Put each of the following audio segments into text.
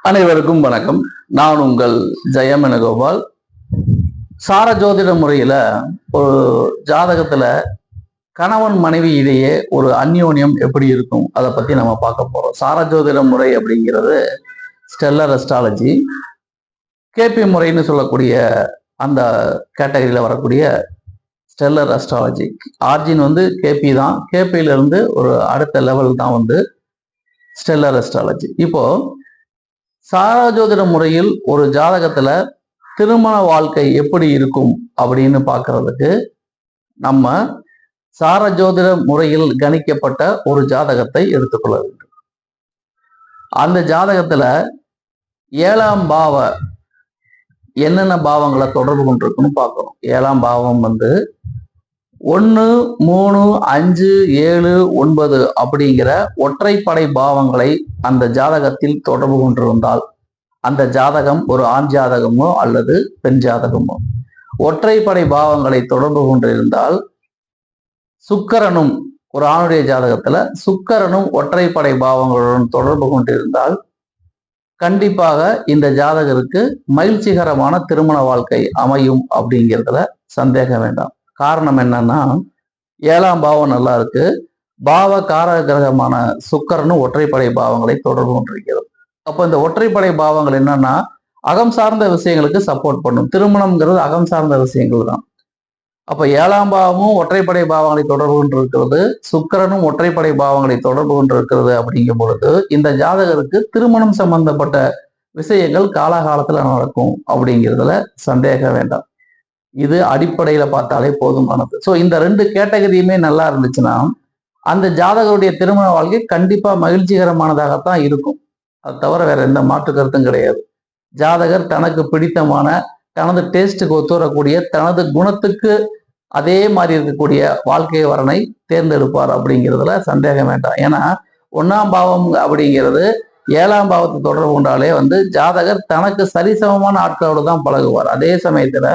அனைவருக்கும் வணக்கம். நான் உங்கள் ஜெயமேனுகோபால். சார ஜோதிட முறையில ஒரு ஜாதகத்துல கணவன் மனைவி இடையே ஒரு அந்யோன்யம் எப்படி இருக்கும் அதை பத்தி நம்ம பார்க்க போறோம். சார ஜோதிட முறை அப்படிங்கிறது ஸ்டெல்லர் அஸ்ட்ராலஜி, கேபி முறைன்னு சொல்லக்கூடிய அந்த கேட்டகரியில வரக்கூடிய ஸ்டெல்லர் அஸ்ட்ராலஜி. ஆர்ஜின் கேபி தான். கேபியில இருந்து ஒரு அடுத்த லெவல் தான் ஸ்டெல்லர் அஸ்ட்ராலஜி. இப்போ சாரஜோதிட முறையில் ஒரு ஜாதகத்துல திருமண வாழ்க்கை எப்படி இருக்கும் அப்படின்னு பார்க்கறதுக்கு நம்ம சாரஜோதிட முறையில் கணிக்கப்பட்ட ஒரு ஜாதகத்தை எடுத்துக்கொள்ள வேண்டும். அந்த ஜாதகத்துல 7ஆம் பாவ என்னென்ன பாவங்களை தொடர்பு கொண்டிருக்குன்னு பார்க்கணும். 7ஆம் பாவம் 1, 3, 5, 7, 9 அப்படிங்கிற ஒற்றைப்படை பாவங்களை அந்த ஜாதகத்தில் தொடர்பு கொண்டிருந்தால் அந்த ஜாதகம் ஒரு ஆண் ஜாதகமோ அல்லது பெண் ஜாதகமோ. ஒற்றைப்படை பாவங்களை தொடர்பு கொண்டிருந்தால் சுக்கிரனும், ஒரு ஆணுடைய ஜாதகத்துல சுக்கிரனும் ஒற்றைப்படை பாவங்களுடன் தொடர்பு கொண்டிருந்தால் கண்டிப்பாக இந்த ஜாதகருக்கு மகிழ்ச்சிகரமான திருமண வாழ்க்கை அமையும் அப்படிங்கிறதுல சந்தேகம் வேண்டாம். காரணம் என்னன்னா, 7ஆம் பாவம் நல்லா இருக்கு, பாவ காரக கிரகமான சுக்கிரனும் ஒற்றைப்படை பாவங்களை தொடர்பு கொண்டிருக்கிறது. அப்போ இந்த ஒற்றைப்படை பாவங்கள் என்னன்னா அகம் சார்ந்த விஷயங்களுக்கு சப்போர்ட் பண்ணும். திருமணம்ங்கிறது அகம் சார்ந்த விஷயங்கள் தான். அப்ப 7ஆம் பாவமும் ஒற்றைப்படை பாவங்களை தொடர்பு கொண்டிருக்கிறது, சுக்கிரனும் ஒற்றைப்படை பாவங்களை தொடர்பு கொண்டிருக்கிறது. அப்படிங்கும் பொழுது இந்த ஜாதகருக்கு திருமணம் சம்பந்தப்பட்ட விஷயங்கள் காலகாலத்துல நடக்கும் அப்படிங்கிறதுல சந்தேகம் வேண்டாம். இது அடிப்படையில பார்த்தாலே போதுமானது. ஸோ இந்த 2 கேட்டகரியுமே நல்லா இருந்துச்சுன்னா அந்த ஜாதகருடைய திருமண வாழ்க்கை கண்டிப்பா மகிழ்ச்சிகரமானதாகத்தான் இருக்கும். அது தவிர வேற எந்த மாற்று கருத்தும் கிடையாது. ஜாதகர் தனக்கு பிடித்தமான, தனது டேஸ்ட்டுக்கு ஒத்துவரக்கூடிய, தனது குணத்துக்கு அதே மாதிரி இருக்கக்கூடிய வாழ்க்கை வரனை தேர்ந்தெடுப்பார் அப்படிங்கிறதுல சந்தேகம் வேண்டாம். ஏன்னா 1ஆம் பாவம் அப்படிங்கிறது 7ஆம் பாவத்தை தொடர்பு கொண்டாலே ஜாதகர் தனக்கு சரிசமமான ஆட்களோடு தான் பழகுவார். அதே சமயத்துல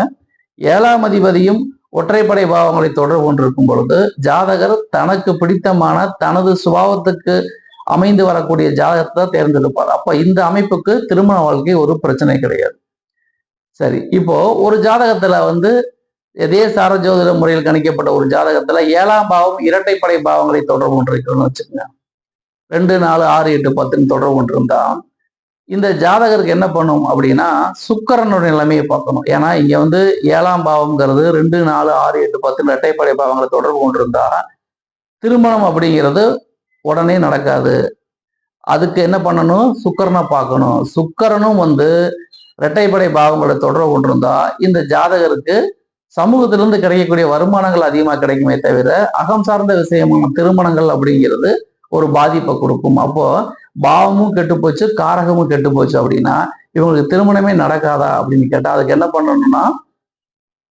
7ஆம் அதிபதியும் ஒற்றைப்படை பாவங்களை தொடர்பு கொண்டிருக்கும் பொழுது ஜாதகர் தனக்கு பிடித்தமான, தனது சுபாவத்துக்கு அமைந்து வரக்கூடிய ஜாதகத்தை தான் தேர்ந்தெடுப்பார். அப்ப இந்த அமைப்புக்கு திருமண வாழ்க்கை ஒரு பிரச்சனை கிடையாது. சரி, இப்போ ஒரு ஜாதகத்துல இதே சாரஜோதிட முறையில் கணிக்கப்பட்ட ஒரு ஜாதகத்துல 7ஆம் பாவம் இரட்டைப்படை பாவங்களை தொடர்பு கொண்டிருக்கிறோம்னு வச்சுக்கோங்க. 2, 4, 6, 8, 10 தொடர்பு கொண்டிருந்தா இந்த ஜாதகருக்கு என்ன பண்ணும் அப்படின்னா சுக்கிரனுடைய நிலைமையை பார்க்கணும். ஏன்னா இங்க 7ஆம் பாவம்ங்கிறது 2, 4, 6, 8, 10 இரட்டைப்படை பாவங்களை தொடர்பு கொண்டிருந்தா திருமணம் அப்படிங்கிறது உடனே நடக்காது. அதுக்கு என்ன பண்ணணும்? சுக்கிரனை பார்க்கணும். சுக்கிரனும் இரட்டைப்படை பாவங்களை தொடர்பு கொண்டிருந்தா இந்த ஜாதகருக்கு சமூகத்திலிருந்து கிடைக்கக்கூடிய வருமானங்கள் அதிகமாக கிடைக்குமே தவிர அகம் சார்ந்த விஷயமான திருமணங்கள் அப்படிங்கிறது ஒரு பாதிப்பை கொடுக்கும். அப்போ பாவமும் கெட்டு போச்சு, காரகமும் கெட்டு போச்சு அப்படின்னா இவங்களுக்கு திருமணமே நடக்காதா அப்படின்னு கேட்டா அதுக்கு என்ன பண்ணணும்னா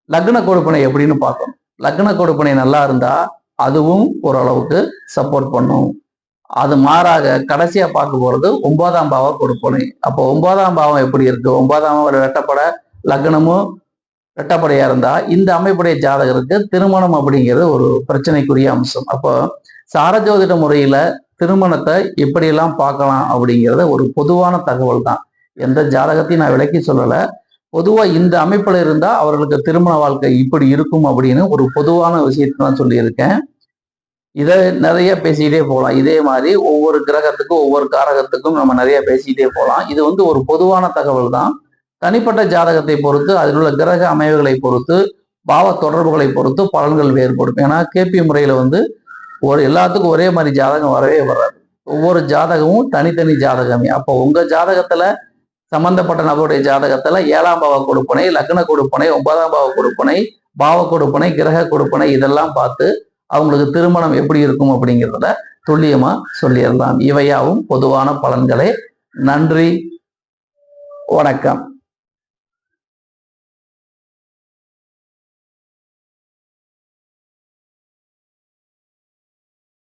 லக்ன கொடுப்பனை எப்படின்னு பார்க்கணும். லக்ன கொடுப்பனை நல்லா இருந்தா அதுவும் ஓரளவுக்கு சப்போர்ட் பண்ணும். அது மாறாக கடைசியா பார்க்க போறது 9ஆம் பாவ கொடுப்பனை. அப்போ 9ஆம் பாவம் எப்படி இருக்கு? 9ஆம் பாவம் ரெட்டப்படை லக்னமும் ரெட்டப்படையா இருந்தா இந்த அமைப்புடைய ஜாதகருக்கு திருமணம் அப்படிங்கிறது ஒரு பிரச்சனைக்குரிய அம்சம். அப்போ சாரஜோதிட முறையில திருமணத்தை எப்படியெல்லாம் பார்க்கலாம் அப்படிங்கிறத ஒரு பொதுவான தகவல் தான். எந்த ஜாதகத்தையும் நான் விளக்கி சொல்லலை. பொதுவா இந்த அமைப்புல இருந்தா அவர்களுக்கு திருமண வாழ்க்கை இப்படி இருக்கும் அப்படின்னு ஒரு பொதுவான விஷயத்தை தான் சொல்லியிருக்கேன். இதை நிறைய பேசிக்கிட்டே போகலாம். இதே மாதிரி ஒவ்வொரு கிரகத்துக்கும் ஒவ்வொரு காரகத்துக்கும் நம்ம நிறைய பேசிக்கிட்டே போகலாம். இது ஒரு பொதுவான தகவல் தான். தனிப்பட்ட ஜாதகத்தை பொறுத்து, அதில் உள்ள கிரக அமைவுகளை பொறுத்து, பாவ தொடர்புகளை பொறுத்து பலன்கள் வேறுபடும். ஏன்னா கேபி முறையில எல்லாத்துக்கும் ஒரே மாதிரி ஜாதகம் வரவே வராது. ஒவ்வொரு ஜாதகமும் தனித்தனி ஜாதகமே. அப்போ உங்க ஜாதகத்துல சம்பந்தப்பட்ட நபருடைய ஜாதகத்துல 7ஆம் பாவ கொடுப்பனை, லக்ன கொடுப்பனை, 9ஆம் பாவ கொடுப்பனை, பாவ கொடுப்பனை, கிரக கொடுப்பனை இதெல்லாம் பார்த்து அவங்களுக்கு திருமணம் எப்படி இருக்கும் அப்படிங்கிறத துல்லியமா சொல்லிடலாம். இவையாவும் பொதுவான பலன்களே. நன்றி, வணக்கம்.